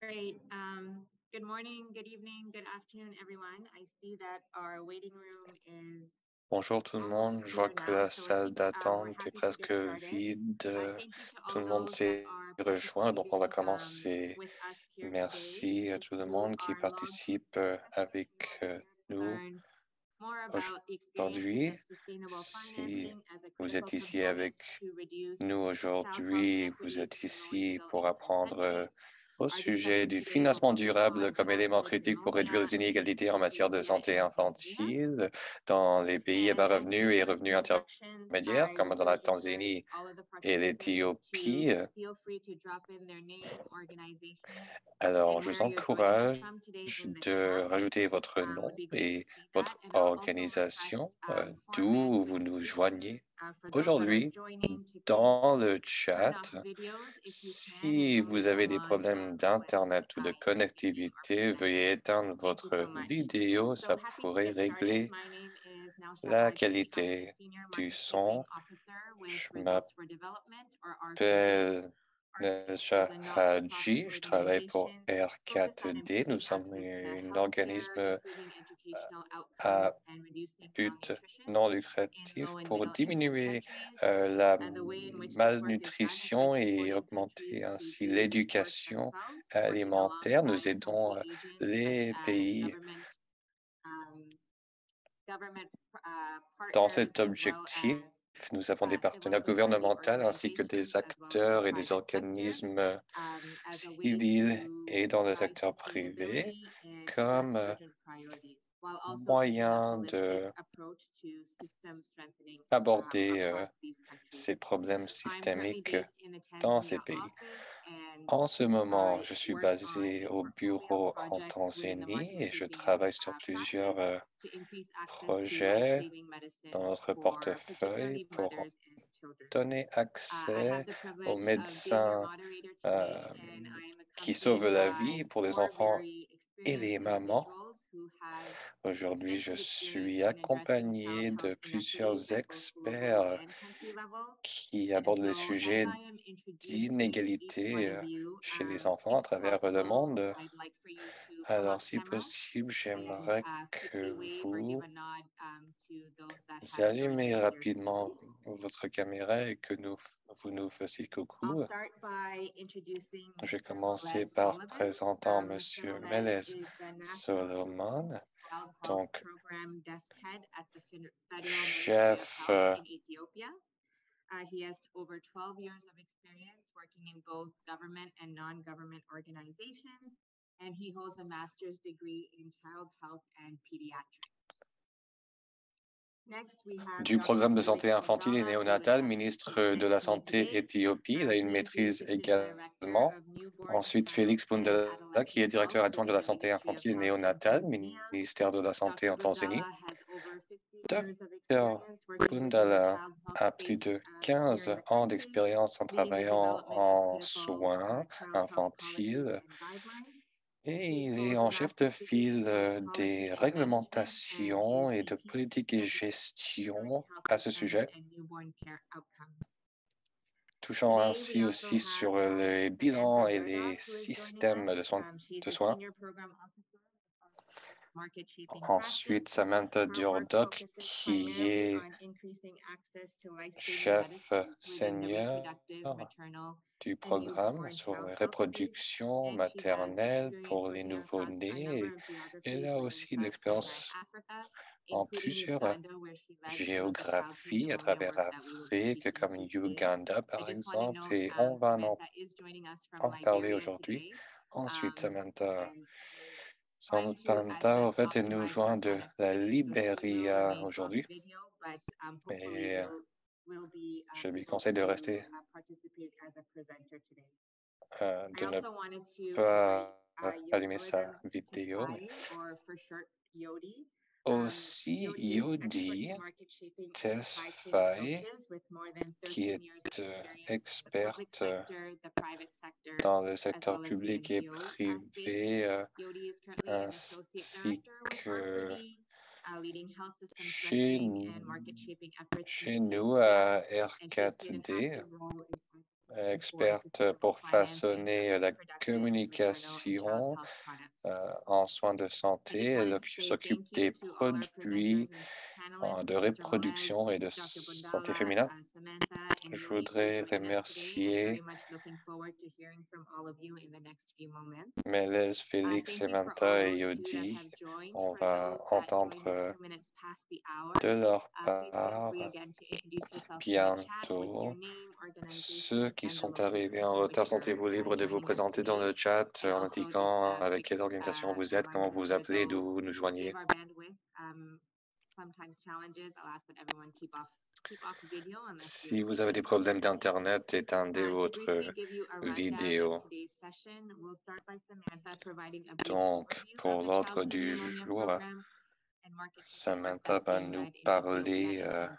Great. Good morning, good evening, good afternoon, everyone. I see that our waiting room is Bonjour tout le almost monde, je vois clear que now, la so I salle think we're d'attente est happy to presque get started. vide. Thank you to Tout all le monde those that s'est are rejoint, donc on va participating commencer. with us here today Merci à tout le who monde qui are logged participe into the session avec who are here to nous learn more about the experiences aujourd'hui. of sustainable Si financing as a vous critical êtes ici avec component to reduce nous child health aujourd'hui, vous inequities êtes in low and ici middle pour income apprendre countries. au Our sujet discussion du today will financement focus durable on comme élément childhood critique pour réduire pneumonia les in inégalités en matière de Ethiopia santé and Tanzania. infantile dans les pays à bas And as we revenus et do these revenus introductions, intermédiaires, I comme dans la would encourage Tanzanie all of the et participants to l'Éthiopie. feel free to drop in their name, organization, Alors, and je vous where you're joining us encourage from today in the de chat. rajouter votre Would nom be great to et see that. votre And I'll also organisation, request format d'où with vous nous joignez speakers for those that are aujourd'hui joining to please dans le turn off chat. videos if you can and Si vous only avez des log problèmes in when d'Internet ou de introducing our connectivité, veuillez presenter. éteindre Thank you votre so much. vidéo, So ça happy to pourrait get started. régler My name is Nausha la Haji. I'm the qualité Senior du Market Shaping son. Officer with Je Results for Development, or RFDE. m'appelle RFDE is Nesha a not-for-profit Haji, je travaille pour organization focused on R4D. Nous improving sommes access to un healthcare, organisme improving educational outcomes, à and reducing but malnutrition non in lucratif low and pour middle income diminuer countries. la And the way in which this work is done is by malnutrition et supporting countries augmenter to ainsi gain resource l'éducation themselves, working alimentaire. Nous alongside aidons country agents such les as pays um, government dans partners, cet as well objectif. as Nous avons des civil partenaires society gouvernementaux ainsi que des organizations, as well as the acteurs et des private sector, organismes as a way civils to et dans le guide secteur privé sustainability and address comme urgent priorities, while also taking a moyen holistic de approach to system strengthening aborder across these countries. ces problèmes I'm currently systémiques based in the dans ces Tanzania pays. office, and En ce moment, I je suis work on basé a au portfolio of bureau en projects within the Tanzanie market et je shaping travaille sur plusieurs practice to increase access to projets life-saving dans medicines notre for portefeuille particularly pour mothers and children. donner I have accès the aux privilege of being your médecins moderator euh, today, and I am qui accompanied sauvent la by vie pour les four enfants very et experienced les mamans. individuals who have Aujourd'hui, je extensive suis experience in addressing child accompagné health de inequities plusieurs at both global experts and country level. qui And abordent les so, as sujets I am introducing each one d'inégalité of you, chez les if enfants à travers le possible, monde. I'd like for you to come Alors, off si camera possible, and j'aimerais quickly que wave or give vous a nod to those that have joined allumez us here rapidement today. votre caméra et que vous nous fassiez I'll coucou. start by introducing Je vais Mr. commencer Melez par Solomon. présentant Mr. Monsieur Melez Melez is the National Solomon, Child Health donc Program Desk Head at the Federal Ministry of chef Health in Ethiopia. He has over 12 years of experience working in both government and non-government organizations, and he holds a master's degree in child health and pediatrics. Next, we have du Dr. programme de Felix santé infantile et Abdallah, who is néonatale, ministre de presenting la to me Santé today. Éthiopie. Il a une He is the maîtrise Assistant Director également. of Newborn, Ensuite, Child, Félix and Pundala, qui Adolescent est Health directeur adjoint de within la the santé Ministry of infantile et Health in néonatale, Tanzania. ministère de la Santé Dr. en Tanzanie. Bundala has over 50 years of Docteur experience working within the Pundala child health a plus space de here 15 in the ans country, d'expérience en leading the travaillant development of en critical soins child health policies infantiles and guidelines. et He il est holds a en chef de master's degree in file pharmacology des and management and is réglementations et de a PhD politique et candidate in gestion health à ce maternal sujet, and newborn care outcomes. touchant Today, we ainsi also aussi have sur les Samantha bilans et Burdock, les who is joining systèmes us. She's de a soins. senior program officer of market shaping Ensuite, practice. Samantha Her work Durdock, focuses qui primarily est on increasing access to life-saving chef medicines within the senior reproductive, maternal, du and programme newborn sur child la health space. reproduction And she has maternelle experience pour les working across a number nouveau-nés. of Elle geographies a within aussi de sub-Saharan l'expérience Africa, en including plusieurs Uganda, where she led some of the childhood géographies à pneumonia travers work that we will be l'Afrique, speaking comme to today. Uganda I par just want to exemple, note et on va Samantha is joining us from en parler Liberia aujourd'hui. today. Ensuite, Samantha And is trying to, as Samantha, said, en fait, elle nous optimize her joint de la connectivity, so she will Libéria remain off aujourd'hui. video, but hopefully Et will be je lui able conseille de to rester, participate as a presenter today. I de ne also wanted to invite pas allumer sa Yodilagan vidéo, mais Tesfaye, or for short Yodi. aussi Yodi is an expert Yodi in market shaping and supply chain Tesfaye, approaches with more than qui 13 est years of experience in the public experte sector, the private sector, dans le as secteur well as the public et NGO space. privé, Yodi is currently an associate ainsi director with que R4D, leading health system chez, strengthening and market shaping efforts in chez nous Ethiopia, à and she's played an R4D. active role in for experte sustainable pour financing of façonner la reproductive, maternal, and child communication health products. en soins de I santé. just Elle wanted to say s'occupe thank you des to all our produits presenters and panelists, de Mr. Moez, reproduction et de Dr. santé Bundala, féminin. Samantha, and Je Yodi for voudrais joining us today. I'm very remercier much looking forward to hearing from all of you in the next few moments. Mélèze, Félix, Thank you for all Samantha et those too that Yodi. have joined. On For va those that joined at entendre 2 minutes past the hour, de leur please feel free part again to introduce yourself in the chat with your bientôt. name, organization, Ceux qui and the sont arrivés location en from which retard, you're sentez-vous libre de vous joining us présenter dans today. le chat And en also just indiquant a avec quick quelle organisation vous êtes, comment reminder vous for appelez, those d'où nous to joignez. save our bandwidth. Sometimes challenges. I'll ask that everyone keep off video unless Si you're vous avez des problèmes d'Internet, éteindez to votre briefly give you a rundown vidéo. of today's session, we'll start by Samantha providing a brief Donc, overview pour of the l'ordre Childhood du Pneumonia jour, Program and market insights Samantha that's va being nous led in Ethiopia parler and Tanzania,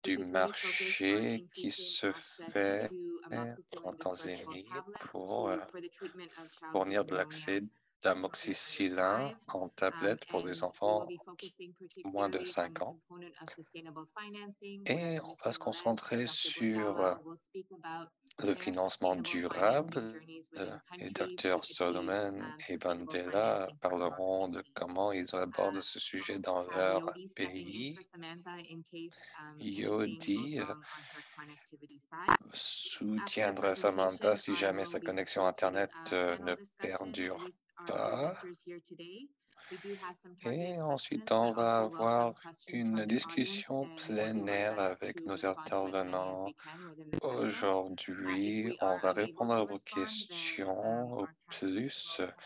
du particularly focused on marché qui increasing se access fait to en amoxicillin dispersible Tanzanie tablets pour for the treatment of childhood fournir de pneumonia l'accès children under d'amoxicillin 5. en tablette pour des And we will enfants be focusing moins de particularly on 5 the ans. component of sustainable financing, Et where on va Mr. se Moez and concentrer Dr. sur Bundala will speak about le their financement sustainable financing durable journeys within et country to Dr achieve Solomon et sustainable Bandela financing for parleront de amoxicillin. comment ils abordent ce I'll sujet also dans have leur Yodi stepping in pays. for Samantha in case anything goes Yodi wrong on her connectivity side. After the soutiendra Samantha presentation, si I jamais will sa lead connexion to Internet a panel ne discussion perdure with our pas. presenters here today. We do have some targeted Et ensuite, questions, but on va also avoir welcome questions une from the audience, discussion and we'll plein do our air best avec to nos respond to as many as we intervenants. can within the session. If Aujourd'hui, we on are va unable répondre to à vos respond, then questions au our panelists plus will compile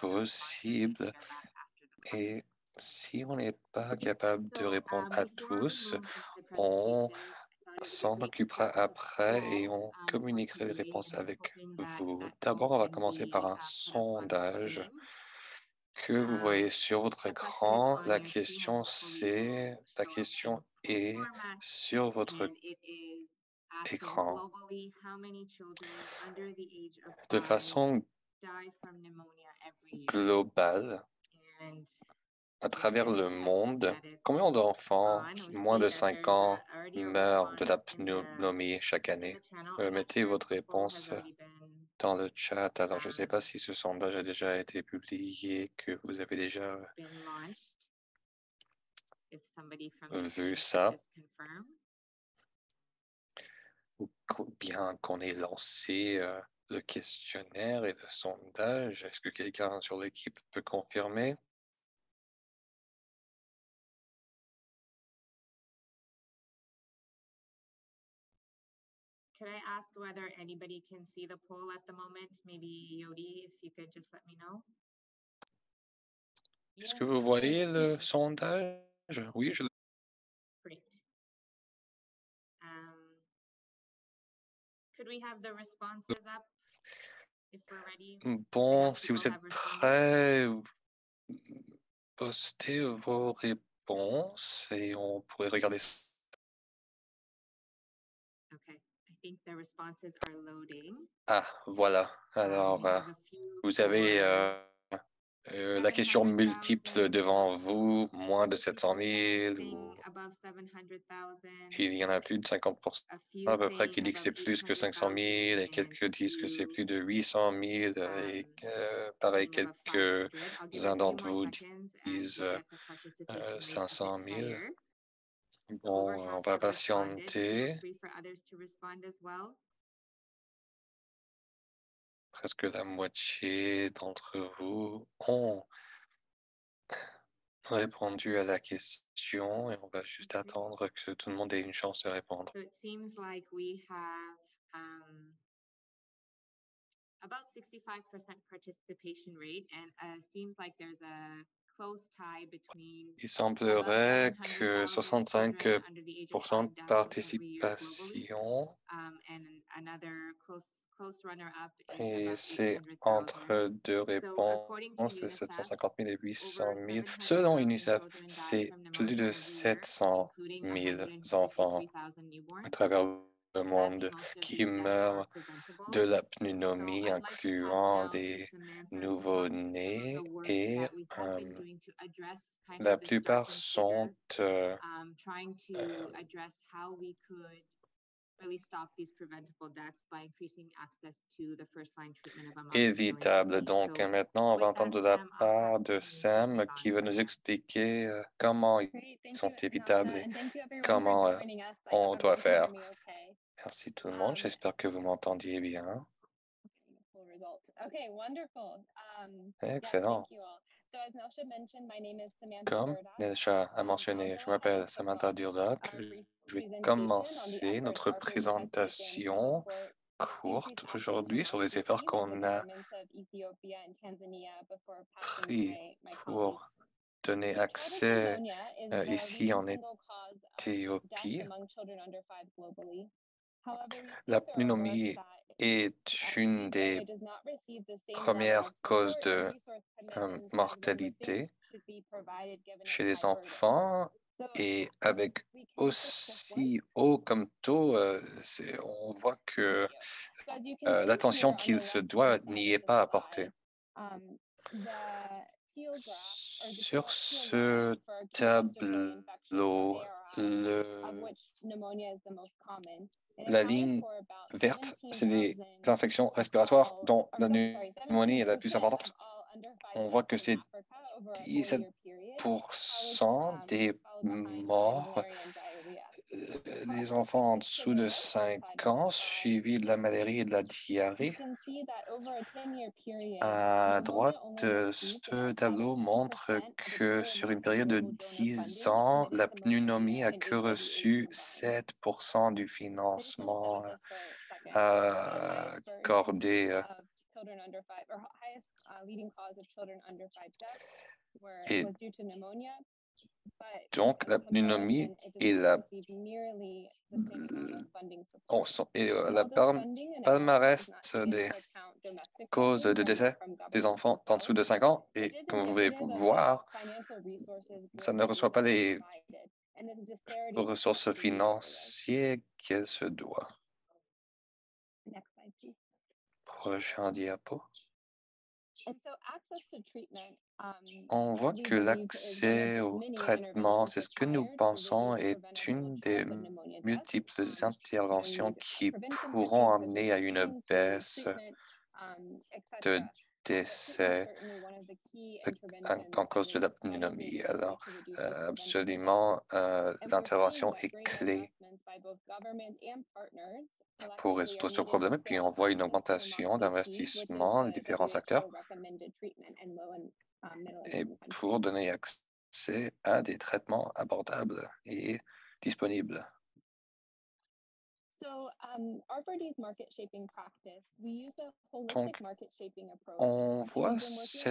some of the responses and possible. share that after the Et conference. si on n'est pas capable de So répondre à before we tous, move into the on presentation, sorry, we did s'en make a occupera couple of après et polls on for communiquera les today, réponses and I'm avec hoping that vous. that poll D'abord, on va can commencer par be un put up on the sondage screen. que vous voyez sur votre The question is écran. on La your screen, and question hopefully it will la show up in question poll est format. sur votre And it is asking écran. globally how many children under the age of De 5 façon die from pneumonia every year. globale, And à travers le again, I see monde, that it's combien d'enfants on. We moins see de that 5 there's ans already a meurent de response la in the pneumonie chaque année? channel. I'm not Mettez sure if votre the poll has réponse already been dans le chat. Alors, je ne sais pas si ce sondage a déjà été publié, que vous avez déjà launched. If somebody from the vu team ça, could just confirm. ou bien qu'on ait lancé le questionnaire et le sondage. Est-ce que quelqu'un sur l'équipe peut confirmer? Could I ask whether anybody can see the poll at the moment? Maybe Yodi, if you could just let me know. Est-ce que vous voyez le sondage? Oui, je Great. Could we have the responses up if we're ready? Bon, si vous êtes prêts, postez vos réponses et on pourrait regarder ça. Okay, I think the responses are loading. Ah, voilà. Alors, vous avez la question multiple devant vous, moins de 700 000, ou il y en a plus de 50% à peu près qui disent que c'est plus que 500 000, et quelques disent que c'est plus de 800 000, et pareil, quelques-uns d'entre vous disent 500 000. Bon, on va patienter. Presque la moitié d'entre vous ont répondu à la question et on va juste attendre que tout le monde ait une chance de répondre. So it seems like we have about 65% participation rate, and seems like there's a close tie between Il semblerait que 65% de participation participation and another close runner-up is et about c'est 800,000. entre deux So according to réponses, c'est UNICEF, 750 000 et 800 over 000. Selon 700,000 UNICEF, children die c'est from plus pneumonia de every year, 700 including 000 enfants 153,000 newborns. à travers le That is monde most of qui these that are meurent preventable. de la So pneumonie, I'd like to pass incluant now to des Samantha to talk through some of nouveau-nés, the work et that we have been doing to address kind la of this plupart darkened sont figure, trying to address how we could évitable. Donc, maintenant, on va entendre de la part de Sam qui va nous expliquer comment ils sont évitables et comment on doit faire. Merci tout le monde. J'espère que vous m'entendiez bien. Excellent. Comme Nelsha a mentionné, je m'appelle Samantha Durdock. Je vais commencer notre présentation courte aujourd'hui sur les efforts qu'on a pris pour donner accès ici en Éthiopie. La pneumonie est une des premières causes de mortalité chez les enfants et avec aussi haut comme taux, on voit que l'attention qu'il se doit n'y est pas apportée. Sur ce tableau, la ligne verte, c'est les infections respiratoires dont la pneumonie est la plus importante. On voit que c'est 17% des morts des enfants en dessous de 5 ans, suivis de la malarie et de la diarrhée. À droite, ce tableau montre que sur une période de 10 ans, la pneumonie a que reçu 7% du financement accordé. Et donc, la pneumonie est la palmarès des causes de décès des enfants en dessous de 5 ans. Et comme vous pouvez voir, ça ne reçoit pas les ressources financières qu'elle se doit. Prochain diapo. On voit que l'accès au traitement, c'est ce que nous pensons est une des multiples interventions qui pourront amener à une baisse de décès en cause de la pneumonie. Alors, absolument, l'intervention est clé pour résoudre ce problème. Et puis, on voit une augmentation d'investissement des différents acteurs et pour donner accès à des traitements abordables et disponibles. Donc, on voit ce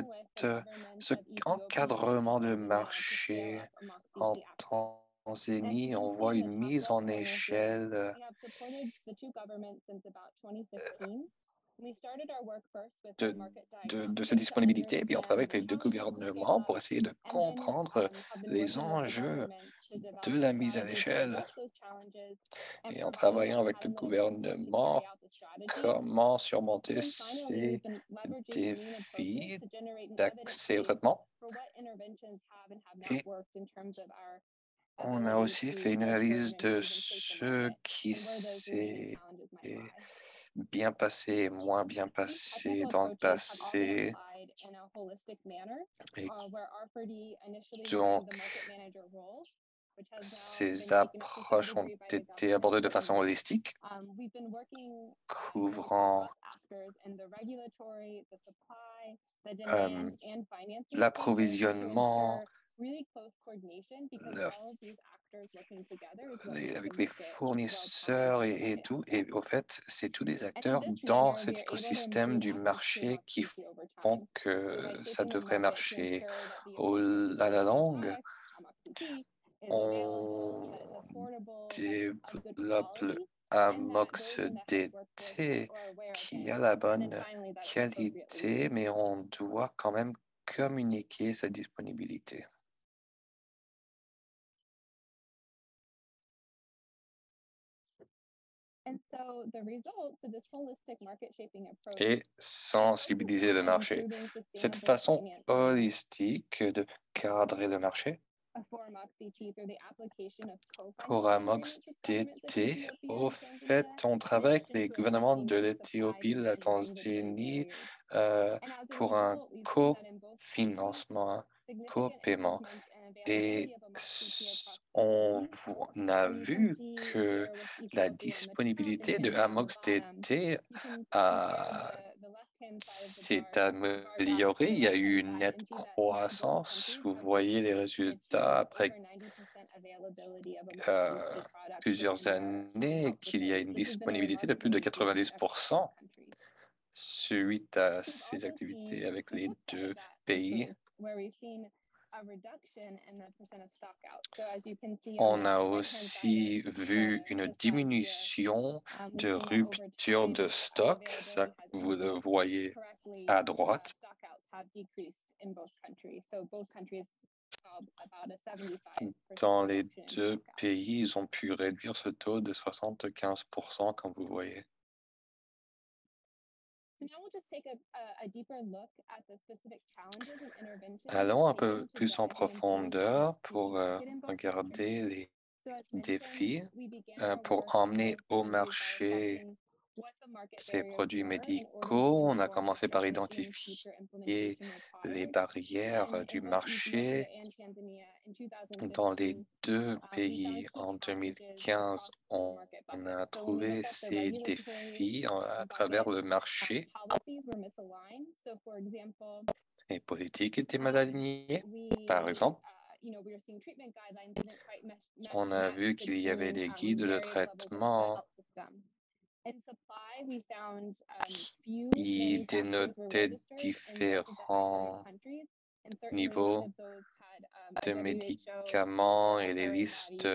encadrement de marché en Tanzanie. On voit une mise en échelle de cette disponibilité. Et puis, on travaille avec les deux gouvernements pour essayer de comprendre les enjeux de la mise à l'échelle. Et en travaillant avec le gouvernement, comment surmonter ces défis d'accès au traitement. Et on a aussi fait une analyse de ce qui s'est bien passé et moins bien passé dans le passé. Et donc, ces approches ont été abordées de façon holistique, couvrant l'approvisionnement, avec les fournisseurs et tout. Et au fait, c'est tous les acteurs dans cet écosystème du marché qui font que ça devrait marcher à la longue. On développe le Amox DT qui a la bonne qualité, mais on doit quand même communiquer sa disponibilité. Et sensibiliser le marché. Cette façon holistique de cadrer le marché Pour Amox DT, au fait, on travaille avec les gouvernements de l'Éthiopie, la Tanzanie, pour un cofinancement, un copaiement. Et on a vu que la disponibilité de Amox DT s'est améliorée. Il y a eu une nette croissance. Vous voyez les résultats après plusieurs années qu'il y a une disponibilité de plus de 90% suite à ces activités avec les deux pays. On a aussi vu une diminution de rupture de stock, ça vous le voyez à droite. Dans les deux pays, ils ont pu réduire ce taux de 75%, comme vous voyez. Allons un peu plus en profondeur pour regarder les défis pour emmener au marché ces produits médicaux. On a commencé par identifier les barrières du marché dans les deux pays. En 2015, on a trouvé ces défis à travers le marché. Les politiques étaient mal alignées. Par exemple, on a vu qu'il y avait des guides de traitement qui dénotaient différents niveaux de médicaments et les listes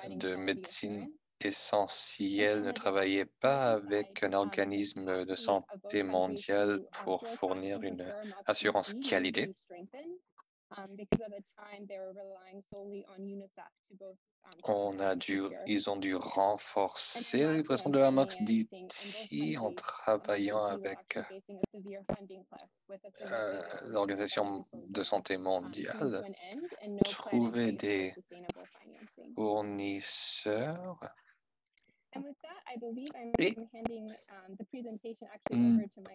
de médecine essentielle ne travaillaient pas avec un organisme de santé mondial pour fournir une assurance qualité. Ils ont dû renforcer la livraison de Amox DT en travaillant avec l'Organisation de santé mondiale, trouver des fournisseurs et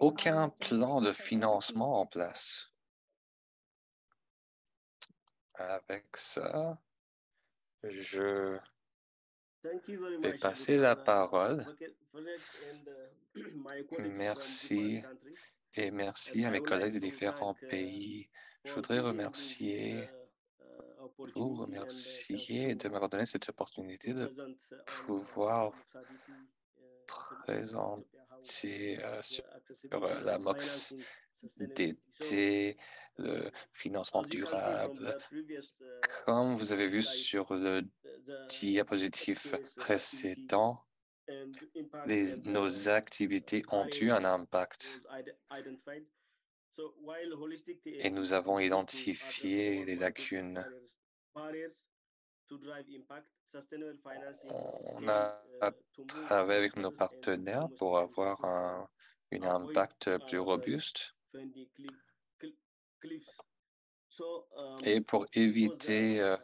aucun plan de financement en place. Avec ça, je vais passer la parole. Merci et merci à mes collègues de différents pays. Je voudrais vous remercier de m'avoir donné cette opportunité de pouvoir présenter sur la MOX DT, le financement durable. Comme vous avez vu sur le diapositive précédent, nos activités ont eu un impact. Et nous avons identifié les lacunes. On a travaillé avec nos partenaires pour avoir un impact plus robuste et pour éviter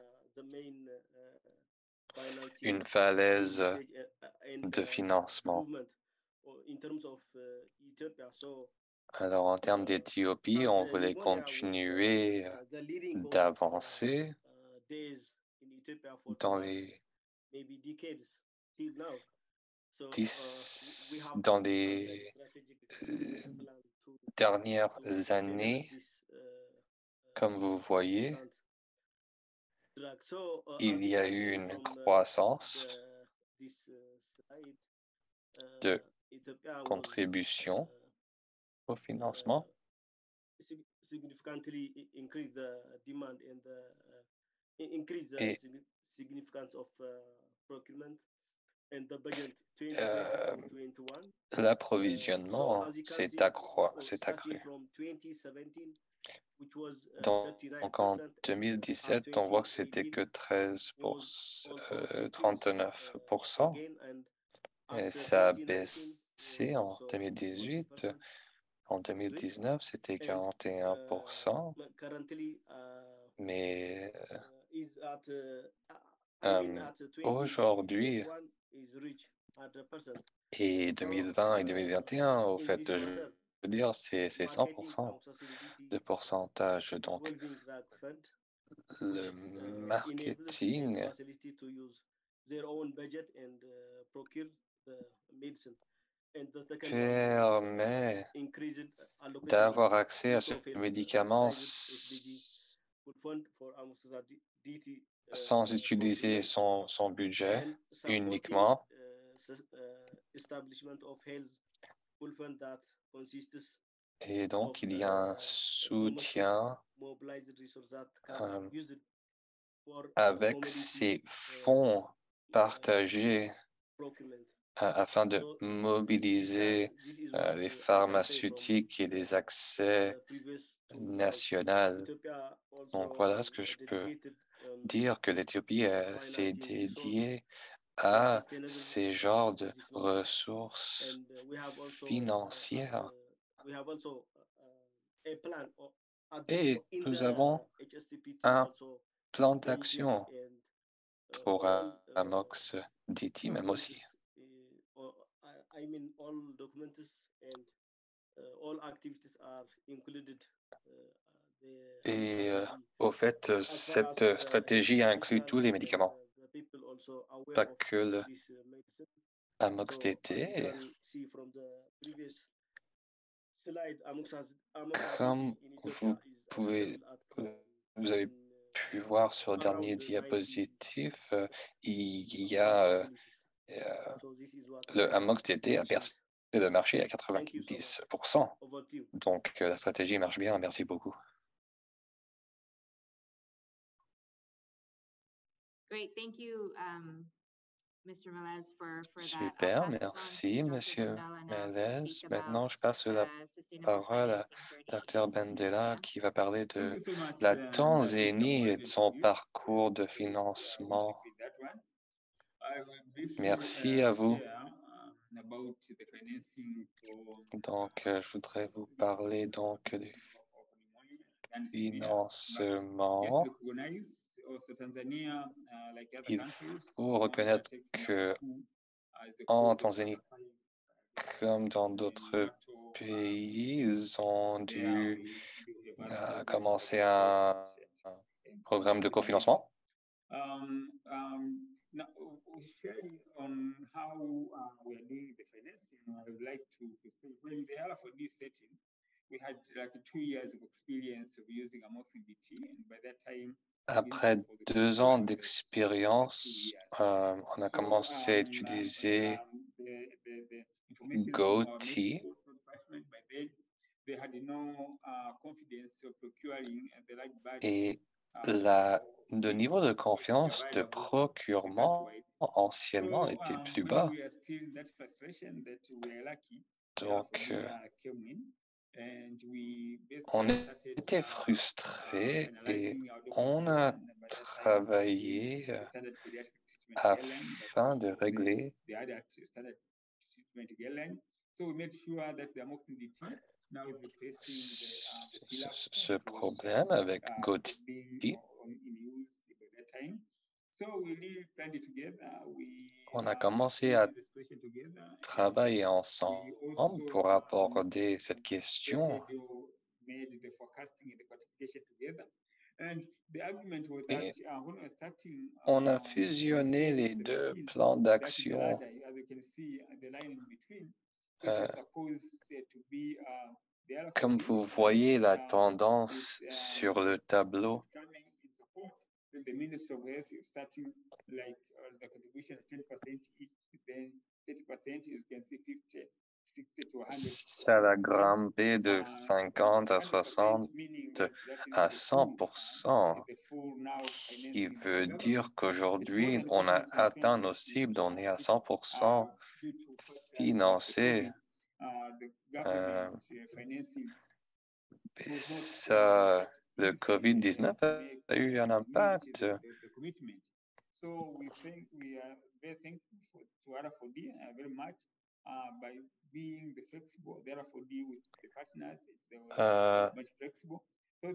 une falaise de financement. Alors, en termes d'Éthiopie, on voulait continuer d'avancer dans les dernières années. Comme vous voyez, il y a eu une croissance de contribution au financement. Et l'approvisionnement s'est accru. Donc en 2017, on voit que c'était que 39%. Et ça a baissé en 2018. En 2019, c'était 41%. Mais Aujourd'hui, et 2020 et 2021, au fait, je veux dire, c'est 100% de pourcentage. Donc, le marketing permet d'avoir accès à ce médicament sans utiliser son budget uniquement. Et donc, il y a un soutien avec ces fonds partagés afin de mobiliser les pharmaceutiques et les accès nationaux. Donc, voilà ce que je peux dire que l'Éthiopie s'est dédiée à ces genres de ressources financières. Et nous avons un plan d'action pour Amox DT même aussi. Et au fait, cette stratégie inclut tous les médicaments, pas que le Amox DT. Comme vous avez pu voir sur le dernier diapositive, il y a le Amox DT a percé le marché à 90%. Donc, la stratégie marche bien. Merci beaucoup. Super, merci, Monsieur Melez. Maintenant, je passe la parole à Dr. Bendela qui va parler de la Tanzanie et de son parcours de financement. Merci à vous. Donc, je voudrais vous parler donc du financement. Il faut reconnaître que en Tanzanie, comme dans d'autres pays, ils ont dû commencer un programme de cofinancement. Après 2 ans d'expérience, on a commencé à utiliser GoTee. Et le niveau de confiance de procurement anciennement était plus bas. Donc, on était frustrés et on a travaillé afin de régler ce problème avec GoTee. On a commencé à travailler ensemble pour aborder cette question. Et on a fusionné les 2 plans d'action. Comme vous voyez la tendance sur le tableau, ça a grimpé de 50 à 60 à 100%, qui veut dire qu'aujourd'hui, on a atteint nos cibles, on est à 100% financé. Le COVID-19 a eu un impact.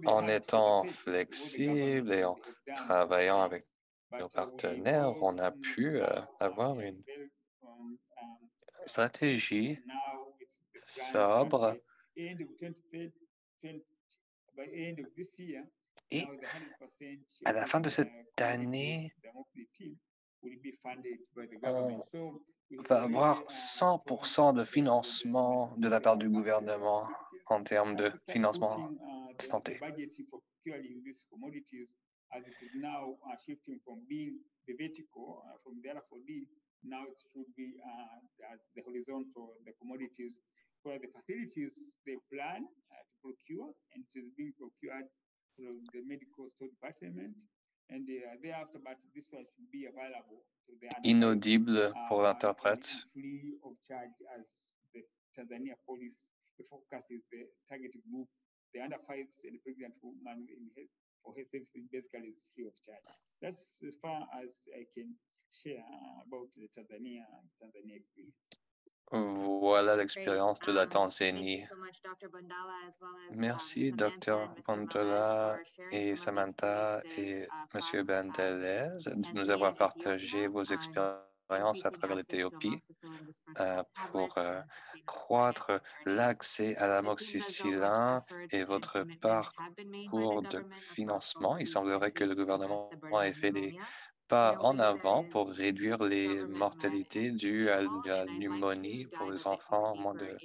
En étant flexible et en travaillant avec nos partenaires, on a pu avoir une stratégie sobre et à la fin de cette année, on va avoir 100% de financement de la part du gouvernement en termes de financement de santé. As it is now shifting from being the vertical, from the RFOD, now it should be as the horizontal, the commodities, where the facilities they plan to procure, and it is being procured from the medical store department, and thereafter, but this one should be available to the inaudible pour l'interprète. Free of charge as the Tanzania police focuses the target group, the under 5s and the pregnant woman in health. For her services basically is free of charge. That's as far as I can share about the Tanzania experience. Voilà l'expérience de la Tanzanie. Merci, Dr. Bontola et Samantha et M. Bandelez, de nous avoir partagé vos expériences à travers l'Éthiopie pour croître l'accès à l'amoxicilline et votre parcours de financement. Il semblerait que le gouvernement ait fait des pas en avant pour réduire les mortalités dues à la pneumonie pour les enfants moins de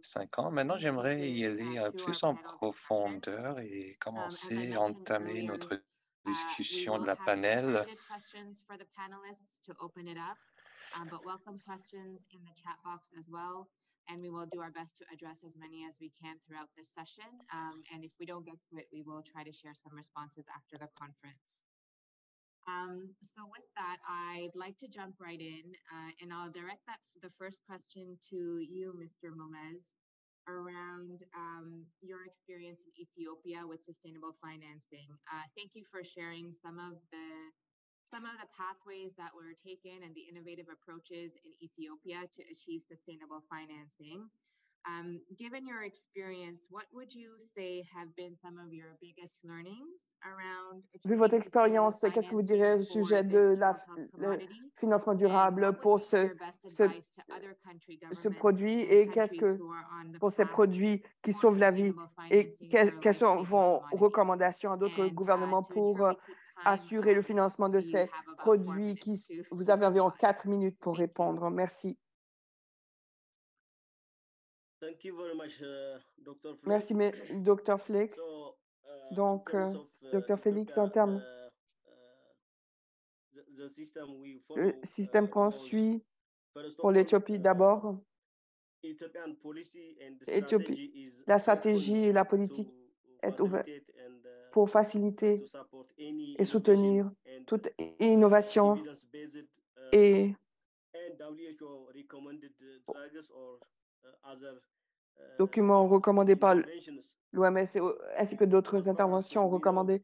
5 ans. Maintenant, j'aimerais y aller plus en profondeur et commencer à entamer notre discussion de la panel. But welcome questions in the chat box as well, and we will do our best to address as many as we can throughout this session. And if we don't get to it, we will try to share some responses after the conference. So with that, I'd like to jump right in, and I'll direct the first question to you, Mr. Melez, around your experience in Ethiopia with sustainable financing. Thank you for sharing some of the pathways that were taken and the innovative approaches in Ethiopia to achieve sustainable financing. Given your experience, what would you say have been some of your biggest learnings around? Vu votre expérience, qu'est-ce que vous direz au sujet de le financement durable pour ce produit et qu'est-ce que pour ces produits qui sauvent la vie et quelles sont vos recommandations à d'autres gouvernements pour assurer le financement de ces produits vous avez environ 4 minutes pour répondre. Merci. Merci, Dr. Flex. Donc, Dr. Félix, en termes le système qu'on suit pour l'Éthiopie d'abord, la stratégie et la politique est ouverte pour faciliter et soutenir toute innovation et documents recommandés par l'OMS ainsi que d'autres interventions recommandées.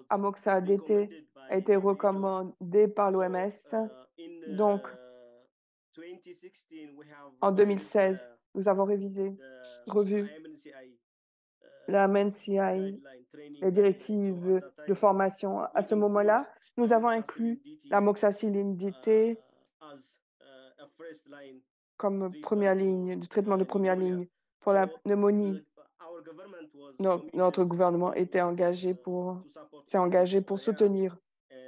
Amoxa DT a été recommandé par l'OMS. Donc, en 2016, nous avons revu la MNCI, les directives de formation. À ce moment-là, nous avons inclus l'amoxicilline DT comme première ligne, du traitement de première ligne pour la pneumonie. Notre gouvernement s'est engagé pour soutenir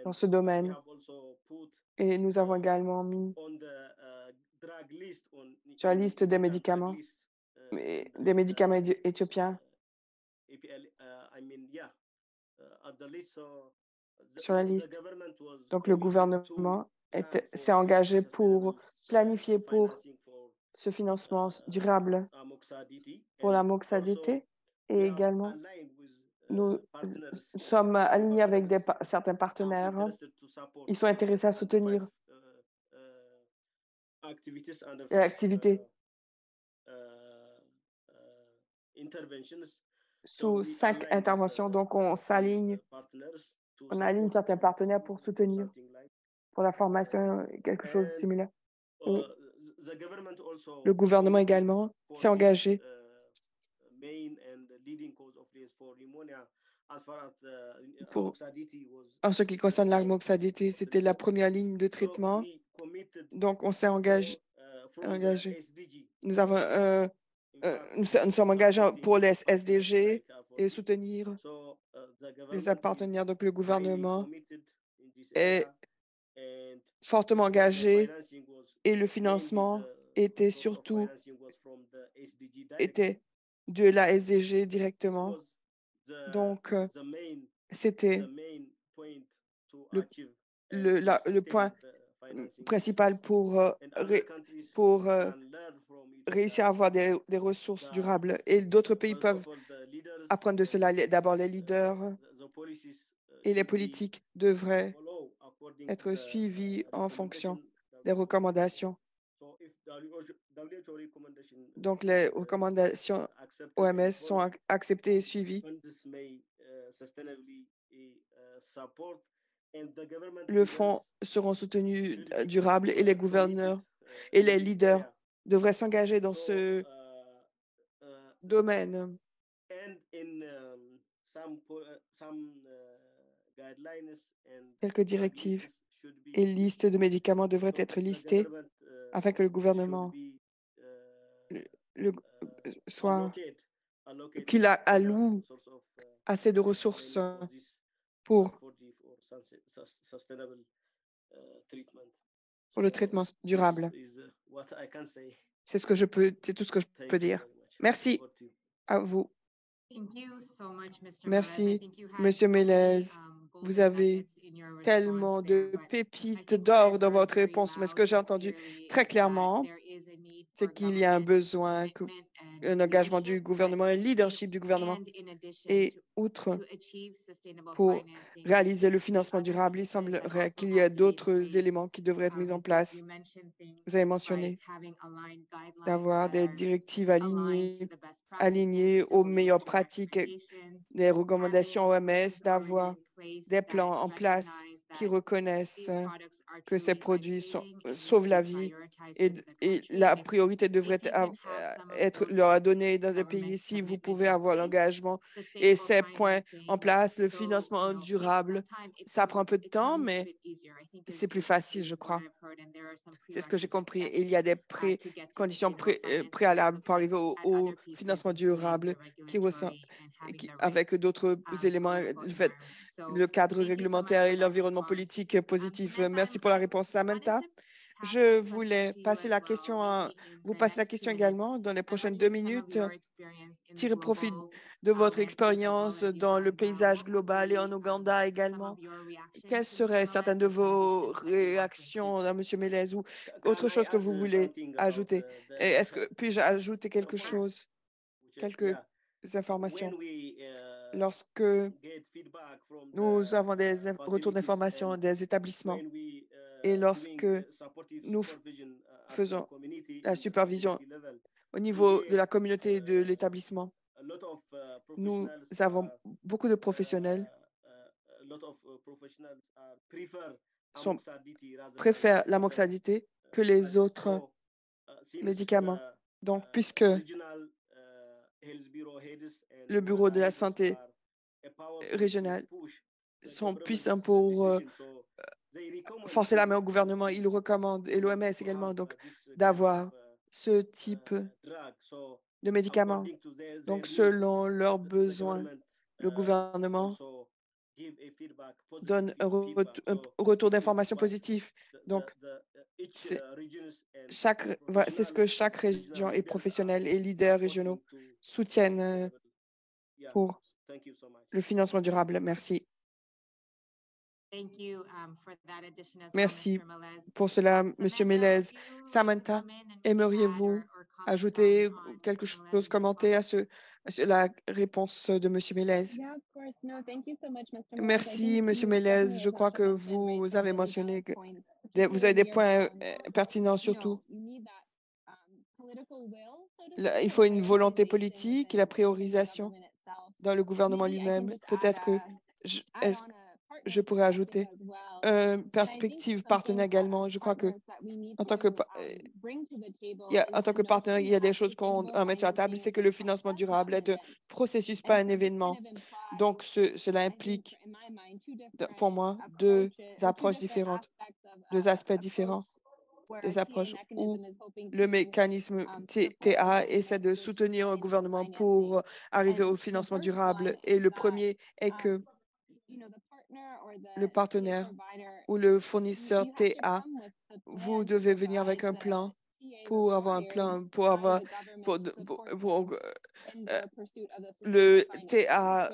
dans ce domaine. Et nous avons également mis sur la liste des médicaments éthiopiens. Sur la liste. Donc, le gouvernement s'est engagé pour planifier pour ce financement durable pour la Moxa DT et également nous sommes alignés avec certains partenaires. Ils sont intéressés à soutenir l'activité sous 5 interventions. Donc, on aligne certains partenaires pour soutenir pour la formation quelque chose de similaire. Et le gouvernement également s'est engagé En ce qui concerne l'amoxadité, c'était la première ligne de traitement. Donc, on s'est engagé. Nous sommes engagés pour les SDG et soutenir les partenaires. Donc, le gouvernement est fortement engagé et le financement était surtout de la SDG directement. Donc, c'était le point principal pour réussir à avoir des ressources durables. Et d'autres pays peuvent apprendre de cela. D'abord, les leaders et les politiques devraient être suivis en fonction des recommandations. Donc, les recommandations OMS sont acceptées et suivies. Le fonds seront soutenus durables et les gouverneurs et les leaders devraient s'engager dans ce domaine. Quelques directives et listes de médicaments devraient être listées afin que le gouvernement qu'il alloue assez de ressources pour le traitement durable. C'est tout ce que je peux dire. Merci à vous. Merci, Monsieur Melez. Vous avez tellement de pépites d'or dans votre réponse, mais ce que j'ai entendu très clairement, c'est qu'il y a un besoin, un engagement du gouvernement, un leadership du gouvernement. Et outre pour réaliser le financement durable, il semblerait qu'il y ait d'autres éléments qui devraient être mis en place. Vous avez mentionné d'avoir des directives alignées aux meilleures pratiques, des recommandations OMS, d'avoir des plans en place qui reconnaissent que ces produits sauvent la vie et la priorité devrait être leur donnée dans le pays. Si vous pouvez avoir l'engagement et ces points en place, le financement durable, ça prend un peu de temps, mais c'est plus facile, je crois. C'est ce que j'ai compris. Il y a des conditions préalables pour arriver au financement durable avec d'autres éléments, le cadre réglementaire et l'environnement politique positif. Merci pour la réponse, Samantha. Je voulais vous passer la question également dans les prochaines 2 minutes. Tirez profit de votre expérience dans le paysage global et en Ouganda également. Quelles seraient certaines de vos réactions à M. Melez ou autre chose que vous voulez ajouter? Puis-je ajouter quelque chose, quelques informations? Lorsque nous avons des retours d'informations des établissements et lorsque nous faisons la supervision au niveau de la communauté et de l'établissement, nous avons beaucoup de professionnels préfèrent l'amoxadité que les autres médicaments. Donc, puisque le bureau de la santé régional sont puissants pour forcer la main au gouvernement, ils recommandent, et l'OMS également, donc d'avoir ce type de médicaments. Donc, selon leurs besoins, le gouvernement donne un retour d'information positif. Donc, c'est ce que chaque région et professionnels et leaders régionaux soutiennent pour le financement durable. Merci. Merci pour cela, M. Melez. Samantha, aimeriez-vous ajouter quelque chose, commenter à la réponse de M. Melez? Merci, M. Melez. Je crois que vous avez mentionné que vous avez des points pertinents surtout. Il faut une volonté politique et la priorisation dans le gouvernement lui-même. Peut-être que je pourrais ajouter perspective partenaire également. Je crois que en tant que partenaire, il y a des choses qu'on met sur la table, c'est que le financement durable est un processus, pas un événement. Donc, cela implique, pour moi, deux approches différentes, deux aspects différents, des approches où le mécanisme TA essaie de soutenir un gouvernement pour arriver au financement durable. Et le premier est que le partenaire ou le fournisseur TA, vous devez venir avec un plan pour avoir un plan, le TA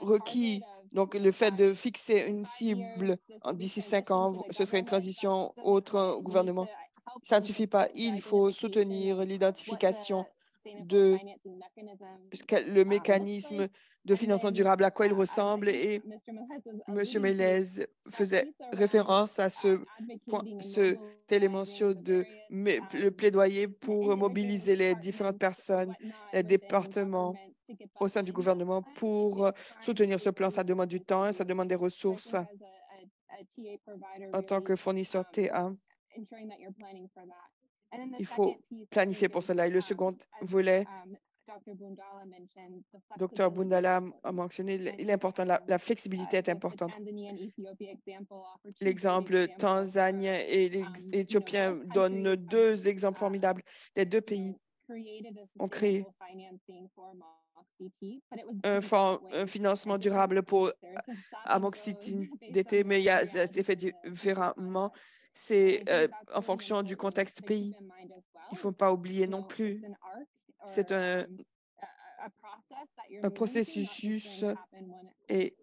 requis. Donc, le fait de fixer une cible d'ici 5 ans, ce serait une transition autre gouvernement. Ça ne suffit pas. Il faut soutenir l'identification de le mécanisme de financement durable, à quoi il ressemble. Et M. Melez faisait référence à cet élément sur le plaidoyer pour mobiliser les différentes personnes, les départements au sein du gouvernement pour soutenir ce plan. Ça demande du temps, ça demande des ressources en tant que fournisseur TA. Il faut planifier pour cela. Et le second volet, Dr. Bundala a mentionné, il est important, la flexibilité est importante. L'exemple tanzanien et l'Éthiopien donnent deux exemples formidables. Les deux pays ont créé un financement durable pour amoxicilline d'été, mais ça a été fait différemment. C'est en fonction du contexte pays. Il ne faut pas oublier non plus, c'est un processus et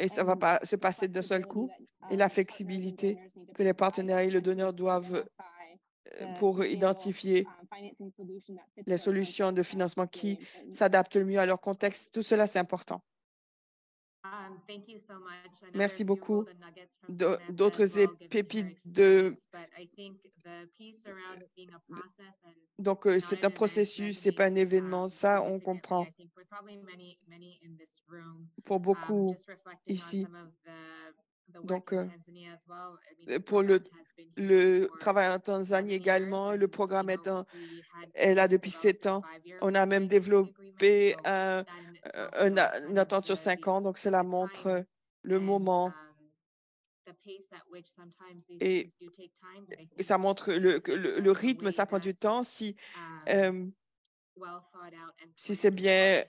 ça ne va pas se passer d'un seul coup. Et la flexibilité que les partenaires et le donneur doivent pour identifier les solutions de financement qui s'adaptent le mieux à leur contexte. Tout cela, c'est important. Merci beaucoup. D'autres pépites Donc, c'est un processus, ce n'est pas un événement. Ça, on comprend pour beaucoup ici. Donc, pour le travail en Tanzanie également, le programme est là depuis 7 ans. On a même développé une attente sur 5 ans. Donc, cela montre le moment et ça montre le rythme, ça prend du temps. Si c'est bien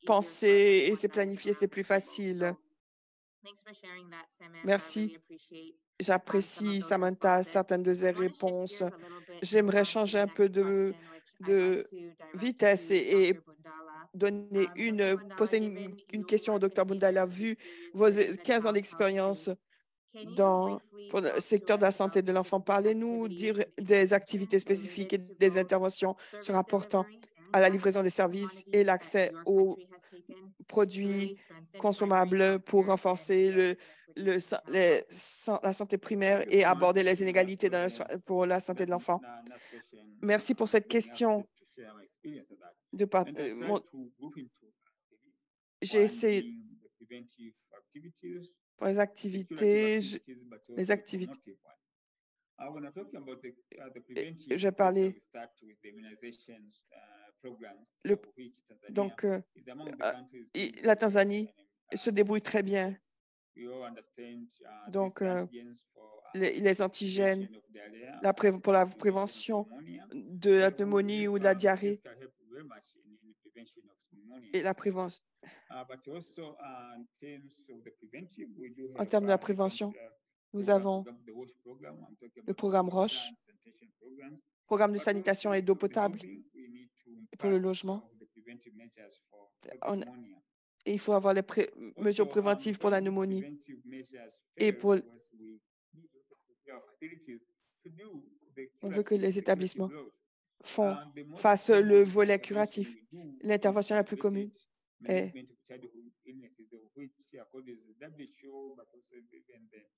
pensé et c'est planifié, c'est plus facile. Merci. J'apprécie, Samantha, certaines de ces réponses. J'aimerais changer un peu de vitesse et poser une question au Dr. Bundala. Vu vos 15 ans d'expérience pour le secteur de la santé de l'enfant, parlez-nous des activités spécifiques et des interventions se rapportant à la livraison des services et l'accès aux produits consommables pour renforcer la santé primaire et aborder les inégalités pour la santé de l'enfant. Merci pour cette question. J'ai essayé pour les activités. J'ai parlé. Donc, la Tanzanie se débrouille très bien. Donc, les antigènes pour la prévention de la pneumonie ou de la diarrhée et la prévention. En termes de la prévention, nous avons le programme Roche, programme de sanitation et d'eau potable pour le logement. Et il faut avoir les mesures préventives pour la pneumonie et on veut que les établissements fassent le volet curatif. L'intervention la plus commune est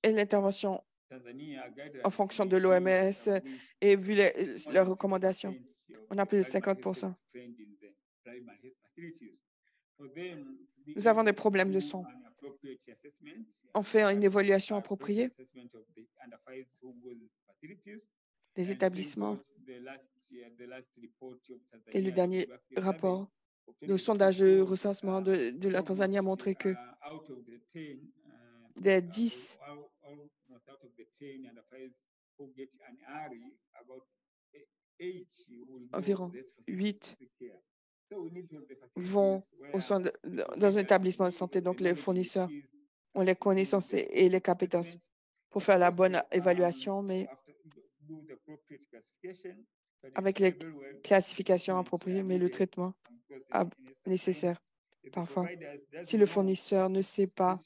l'intervention en fonction de l'OMS et vu leurs recommandations. On a plus de 50%. Nous avons des problèmes de son. on fait une évaluation appropriée des établissements. Et le dernier rapport, le sondage de recensement de la Tanzanie a montré que des 10, environ 8 vont dans un établissement de santé. Donc, les fournisseurs ont les connaissances et les compétences pour faire la bonne évaluation, mais avec les classifications appropriées, mais le traitement nécessaire. Parfois, si le fournisseur ne sait pas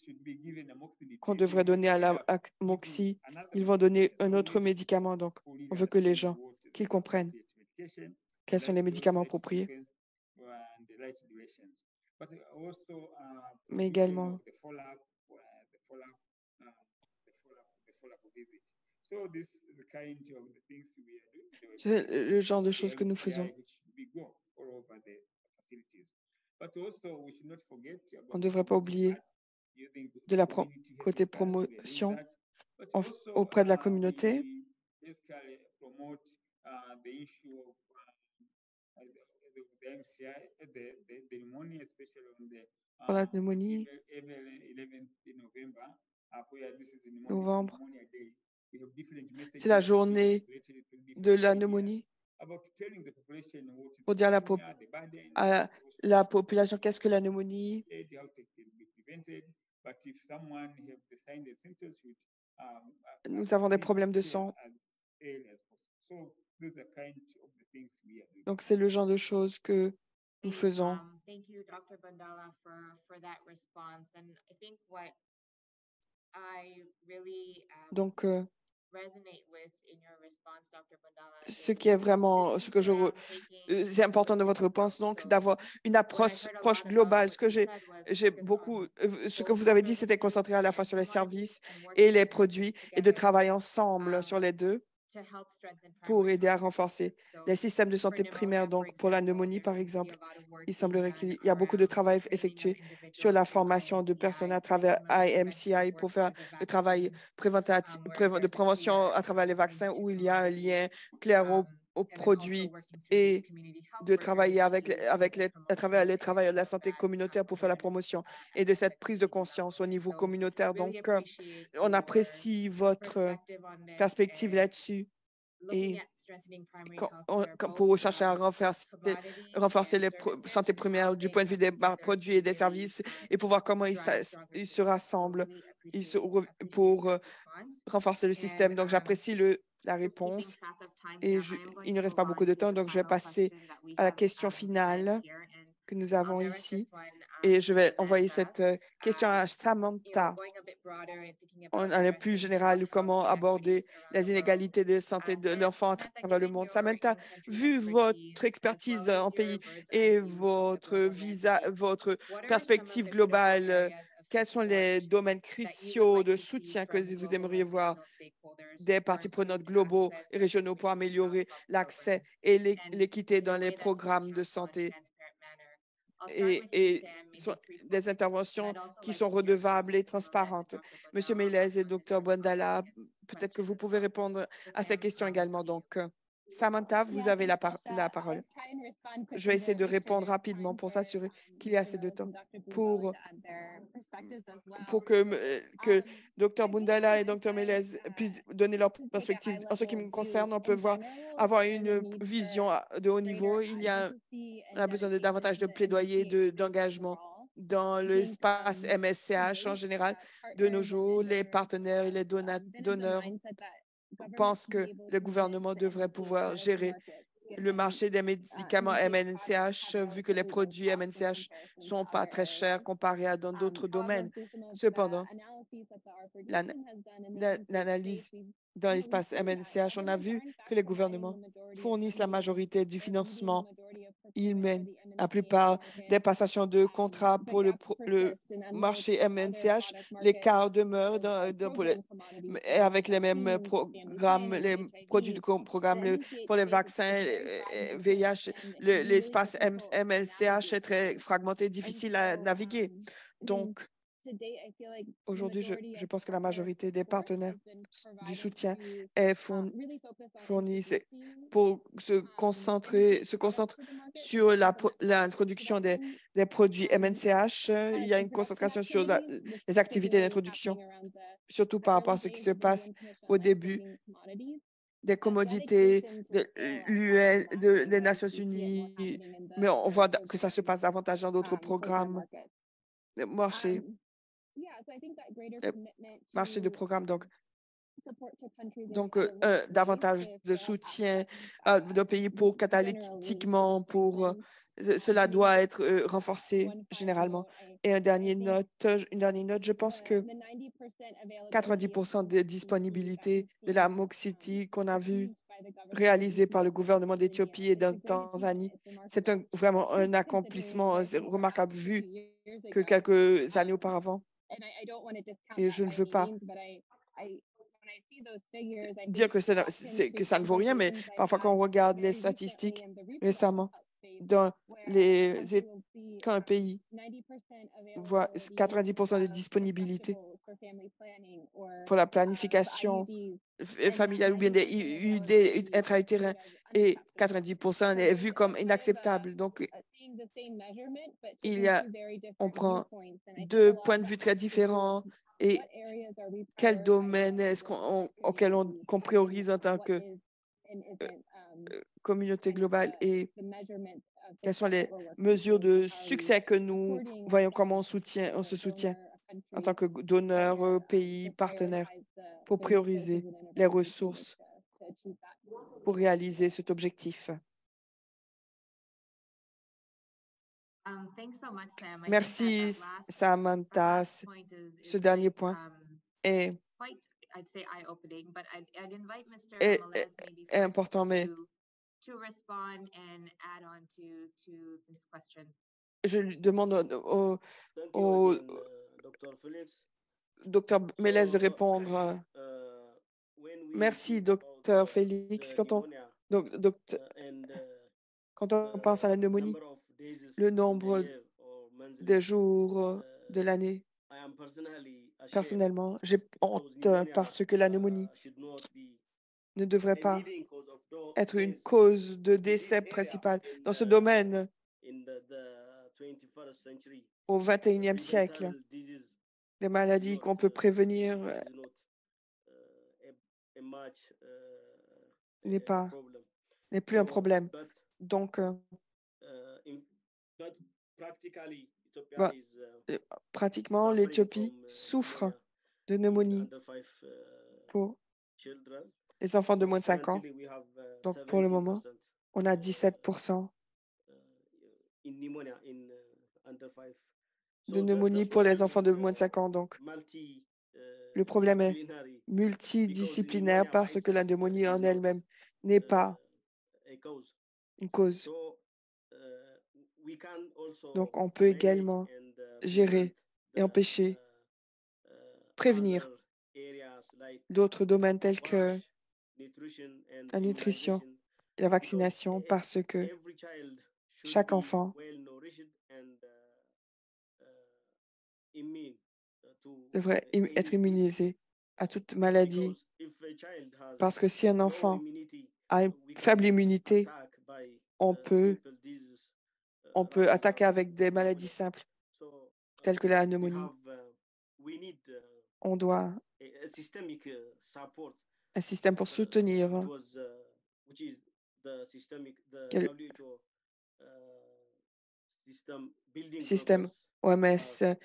qu'on devrait donner à l'amoxy, ils vont donner un autre médicament. Donc, on veut que les gens qu'ils comprennent quels sont les médicaments appropriés, mais également c'est le genre de choses que nous faisons. On ne devrait pas oublier de la côté promotion auprès de la communauté. Pour la pneumonie, novembre, c'est la journée de la pneumonie. Pour dire à la population qu'est-ce que la pneumonie. Nous avons des problèmes de sang. Donc, c'est le genre de choses que nous faisons. Donc, ce qui est vraiment, ce que c'est important de votre réponse, donc, c'est d'avoir une approche globale. Ce que vous avez dit, c'était concentré à la fois sur les services et les produits et de travailler ensemble sur les deux pour aider à renforcer les systèmes de santé primaires. Donc, pour la pneumonie, par exemple, il semblerait qu'il y a beaucoup de travail effectué sur la formation de personnes à travers IMCI pour faire le travail de prévention à travers les vaccins où il y a un lien clair aux produits et de travailler à travers les travailleurs de la santé communautaire pour faire la promotion et de cette prise de conscience au niveau communautaire. Donc, on apprécie votre perspective là-dessus et pour chercher à renforcer les santé primaires du point de vue des produits et des services et pour voir comment ils se rassemblent pour renforcer le système. Donc, j'apprécie la réponse et il ne reste pas beaucoup de temps, donc je vais passer à la question finale que nous avons ici. Et je vais envoyer cette question à Samantha. On est plus général, comment aborder les inégalités de santé de l'enfant à travers le monde. Samantha, vu votre expertise en pays et votre perspective globale, quels sont les domaines cruciaux de soutien que vous aimeriez voir des parties prenantes globaux et régionaux pour améliorer l'accès et l'équité dans les programmes de santé et des interventions qui sont redevables et transparentes? Monsieur Melez et Dr. Bondala, peut-être que vous pouvez répondre à ces questions également. Donc, Samantha, vous avez la parole. Je vais essayer de répondre rapidement pour s'assurer qu'il y a assez de temps pour que Dr. Bundala et Dr. Melez puissent donner leur perspective. En ce qui me concerne, on peut avoir une vision de haut niveau. On a besoin de davantage de plaidoyer, d'engagement dans l'espace MSCH en général. De nos jours, les partenaires et les donneurs pensent que le gouvernement devrait pouvoir gérer le marché des médicaments MNCH, vu que les produits MNCH ne sont pas très chers comparés à dans d'autres domaines. Cependant, l'analyse dans l'espace MNCH, on a vu que les gouvernements fournissent la majorité du financement. Ils mènent la plupart des passations de contrats pour le marché MNCH. L'écart demeure avec les mêmes programmes, les produits du programme pour les vaccins, VIH. L'espace MNCH est très fragmenté, difficile à naviguer. Donc, Aujourd'hui, je pense que la majorité des partenaires du soutien est fourni pour se concentre sur l'introduction des produits MNCH. Il y a une concentration sur les activités d'introduction, surtout par rapport à ce qui se passe au début des commodités des Nations Unies, mais on voit que ça se passe davantage dans d'autres programmes, marché de programme. Donc, davantage de soutien de pays pour catalytiquement, cela doit être renforcé généralement. Et une dernière note, je pense que 90% de disponibilité de la Moxiti qu'on a vu réalisée par le gouvernement d'Éthiopie et de Tanzanie, c'est vraiment un accomplissement remarquable vu que quelques années auparavant. Et je ne veux pas dire que ça ne vaut rien, mais parfois quand on regarde les statistiques récemment, quand un pays voit 90% de disponibilité pour la planification familiale ou bien des IUD intra-utérins et 90% est vu comme inacceptable. Donc, on prend deux points de vue très différents et quel domaine est-ce qu'on priorise en tant que communauté globale et quelles sont les mesures de succès que nous voyons, comment on se soutient en tant que donneur, pays, partenaire pour prioriser les ressources pour réaliser cet objectif. Merci, Samantha. Ce dernier point est important, mais je lui demande au Dr. Mélez de répondre. Merci, Dr. Félix. Quand on pense à la pneumonie, le nombre de jours de l'année, personnellement, j'ai honte parce que la pneumonie ne devrait pas être une cause de décès principale dans ce domaine au 21e siècle. Les maladies qu'on peut prévenir n'est plus un problème. Donc, pratiquement, l'Éthiopie souffre de pneumonie pour les enfants de moins de 5 ans. Donc, pour le moment, on a 17% de pneumonie pour les enfants de moins de 5 ans. Donc, le problème est multidisciplinaire parce que la pneumonie en elle-même n'est pas une cause. Donc, on peut également gérer et empêcher, prévenir d'autres domaines tels que la nutrition, la vaccination, parce que chaque enfant devrait être immunisé à toute maladie. Parce que si un enfant a une faible immunité, on peut attaquer avec des maladies simples, telles que la pneumonie. On doit un système pour soutenir le système OMS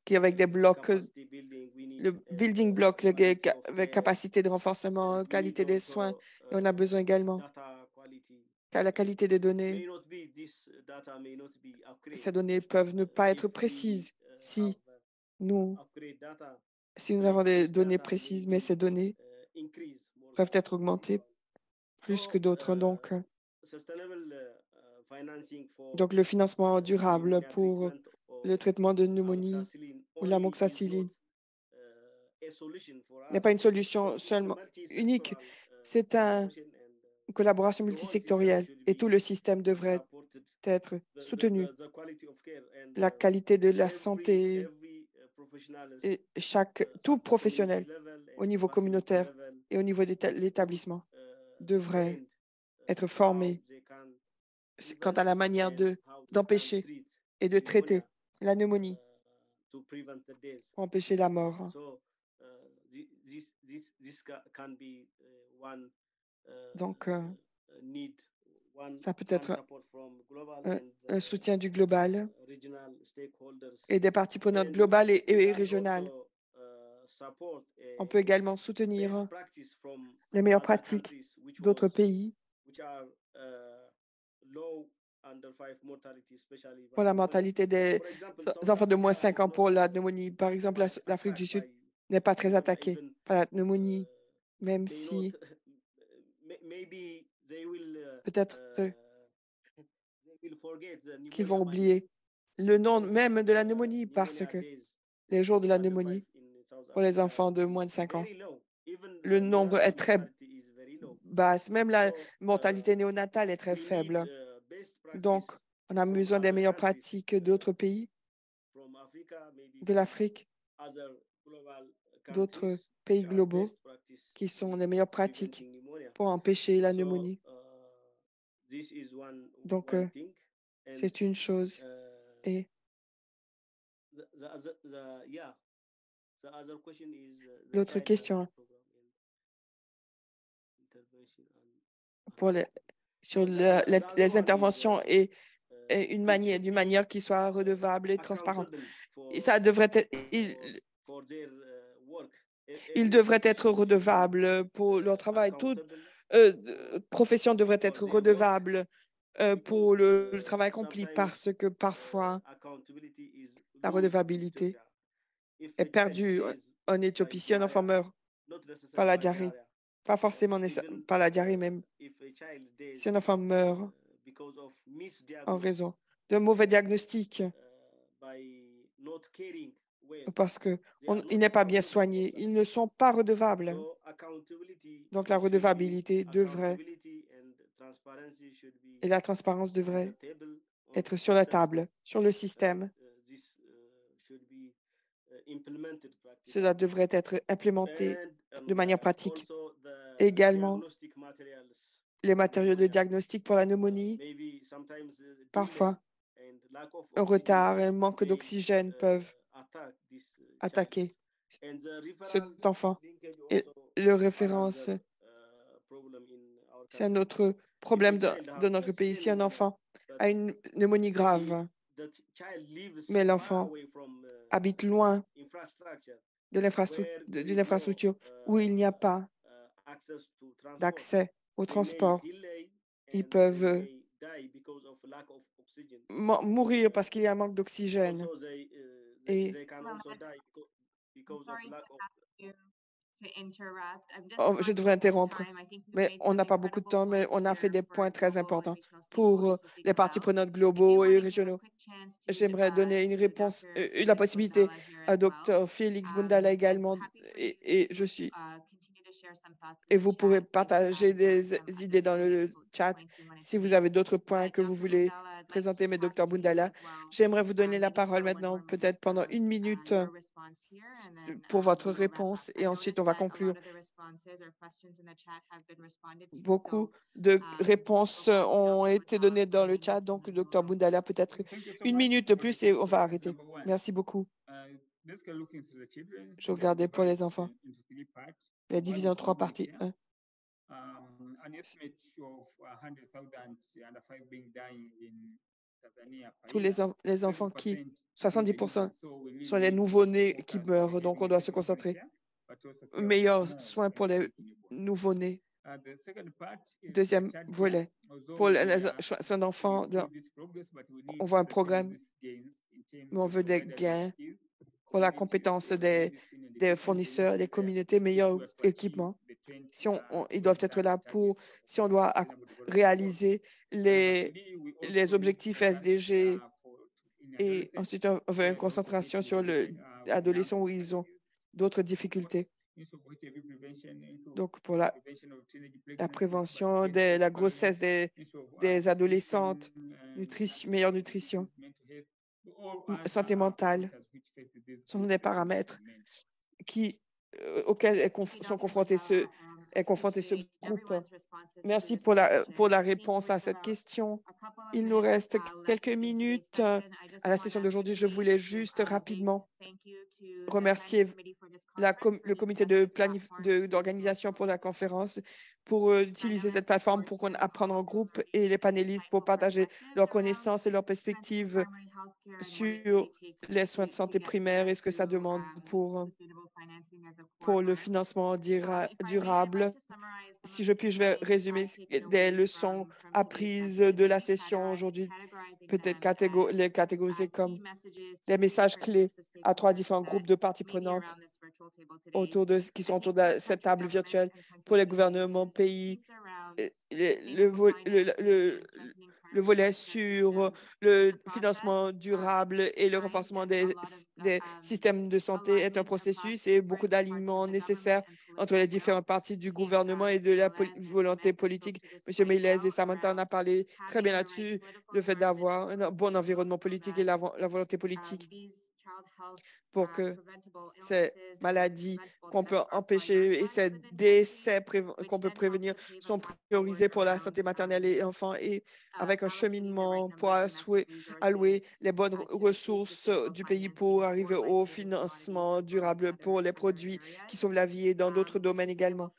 qui avec des blocs, le building block, avec capacité de renforcement, qualité des soins, et on a besoin également qu'à la qualité des données. Ces données peuvent ne pas être précises si nous avons des données précises, mais ces données peuvent être augmentées plus que d'autres. Donc, le financement durable pour le traitement de pneumonie ou l'amoxicilline n'est pas une solution seulement unique. C'est une collaboration multisectorielle et tout le système devrait être soutenu. La qualité de la santé tout professionnel au niveau communautaire et au niveau de l'établissement devrait être formé quant à la manière d'empêcher et de traiter la pneumonie pour empêcher la mort. Donc, ça peut être un soutien du global et des parties prenantes globales et régionales. On peut également soutenir les meilleures pratiques d'autres pays pour la mortalité des enfants de moins de 5 ans pour la pneumonie. Par exemple, l'Afrique du Sud n'est pas très attaquée par la pneumonie, même si peut-être qu'ils vont oublier le nom même de la pneumonie parce que les jours de la pneumonie pour les enfants de moins de 5 ans, le nombre est très bas. Même la mortalité néonatale est très faible. Donc, on a besoin des meilleures pratiques d'autres pays, de l'Afrique, d'autres pays globaux qui sont les meilleures pratiques pour empêcher la pneumonie. Donc, c'est une chose. Et l'autre question sur les interventions et d'une manière qui soit redevable et transparente. Et ça devrait être, ils devraient être redevables pour leur travail. Toute profession devrait être redevable pour le travail accompli parce que parfois la redevabilité est perdue en Éthiopie. Si un enfant meurt par la diarrhée, pas forcément par la diarrhée même, si un enfant meurt en raison d'un mauvais diagnostic parce qu'il n'est pas bien soigné, ils ne sont pas redevables. Donc, la redevabilité devrait et la transparence devraient être sur la table, sur le système. Cela devrait être implémenté de manière pratique. Également, les matériaux de diagnostic pour la pneumonie, parfois, un retard et un manque d'oxygène peuvent attaquer cet enfant. Et le référence, c'est un autre problème de notre pays. Si un enfant a une pneumonie grave, mais l'enfant habite loin d'une infrastructure où il n'y a pas d'accès au transport, ils peuvent mourir parce qu'il y a un manque d'oxygène. Et je devrais interrompre, mais on n'a pas beaucoup de temps, mais on a fait des points très importants pour les parties prenantes globaux et régionaux. J'aimerais donner une réponse, la possibilité à Dr. Félix Bundala également, et vous pourrez partager des idées dans le chat si vous avez d'autres points que vous voulez présenter, mais Dr. Bundala, j'aimerais vous donner la parole maintenant, peut-être pendant 1 minute pour votre réponse et ensuite on va conclure. Beaucoup de réponses ont été données dans le chat, donc Dr. Bundala, peut-être 1 minute de plus et on va arrêter. Merci beaucoup. Je regardais pour les enfants. La division en 3 parties. Tous les enfants 70% sont les nouveau-nés qui meurent, donc on doit se concentrer. Meilleurs soins pour les nouveau-nés. Deuxième volet, pour les soins d'enfants, on voit un programme, mais on veut des gains pour la compétence des fournisseurs, des communautés, meilleurs équipements. Ils doivent être là si on doit réaliser les objectifs SDG. Et ensuite, on veut une concentration sur l'adolescent où ils ont d'autres difficultés. Donc, pour la prévention de la grossesse des adolescentes, meilleure nutrition, santé mentale. sont des paramètres auxquels sont confrontés ce groupe. Merci pour la réponse à cette question. Il nous reste quelques minutes à la session d'aujourd'hui. Je voulais juste rapidement remercier le comité d'organisation pour la conférence pour utiliser cette plateforme pour qu'on apprenne en groupe et les panélistes pour partager leurs connaissances et leurs perspectives sur les soins de santé primaires et ce que ça demande pour le financement durable. Si je puis, je vais résumer des leçons apprises de la session aujourd'hui, peut-être les catégoriser comme les messages clés à 3 différents groupes de parties prenantes qui sont autour de cette table virtuelle pour les gouvernements, pays, le volet sur le financement durable et le renforcement des systèmes de santé est un processus et beaucoup d'alignement nécessaire entre les différentes parties du gouvernement et de la volonté politique. M. Mélez et Samantha en a parlé très bien là-dessus, le fait d'avoir un bon environnement politique et la volonté politique pour que ces maladies qu'on peut empêcher et ces décès qu'on peut prévenir sont priorisés pour la santé maternelle et enfants et avec un cheminement pour allouer les bonnes ressources du pays pour arriver au financement durable pour les produits qui sauvent la vie et dans d'autres domaines également.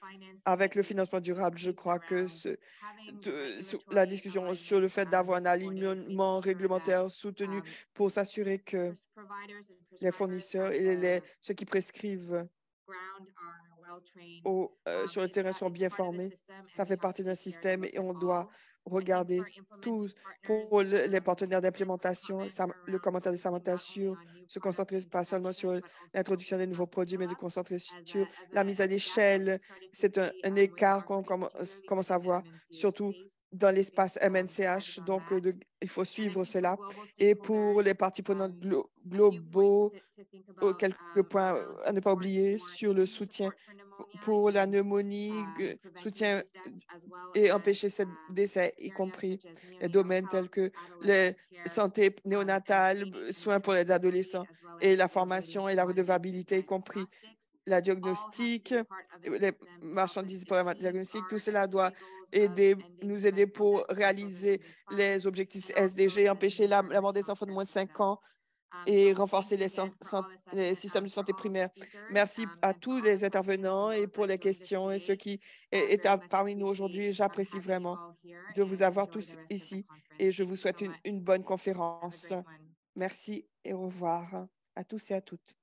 Avec le financement durable, je crois que la discussion sur le fait d'avoir un alignement réglementaire soutenu pour s'assurer que les fournisseurs et ceux qui prescrivent sur le terrain sont bien formés. Ça fait partie d'un système et on doit regarder tous pour les partenaires d'implémentation, le commentaire de Samantha sur se concentrer pas seulement sur l'introduction des nouveaux produits, mais de concentrer sur la mise à l'échelle. C'est un écart qu'on commence à voir, surtout dans l'espace MNCH. Donc, il faut suivre cela. Et pour les parties prenantes globaux, quelques points à ne pas oublier sur le soutien pour la pneumonie, soutien et empêcher ces décès, y compris les domaines tels que la santé néonatale, soins pour les adolescents et la formation et la redevabilité, y compris la diagnostic, les marchandises pour la diagnostic. Tout cela doit nous aider pour réaliser les objectifs SDG, empêcher la mort des enfants de moins de 5 ans et renforcer les systèmes de santé primaire. Merci à tous les intervenants et pour les questions et ceux qui étaient parmi nous aujourd'hui. J'apprécie vraiment de vous avoir tous ici et je vous souhaite une bonne conférence. Merci et au revoir à tous et à toutes.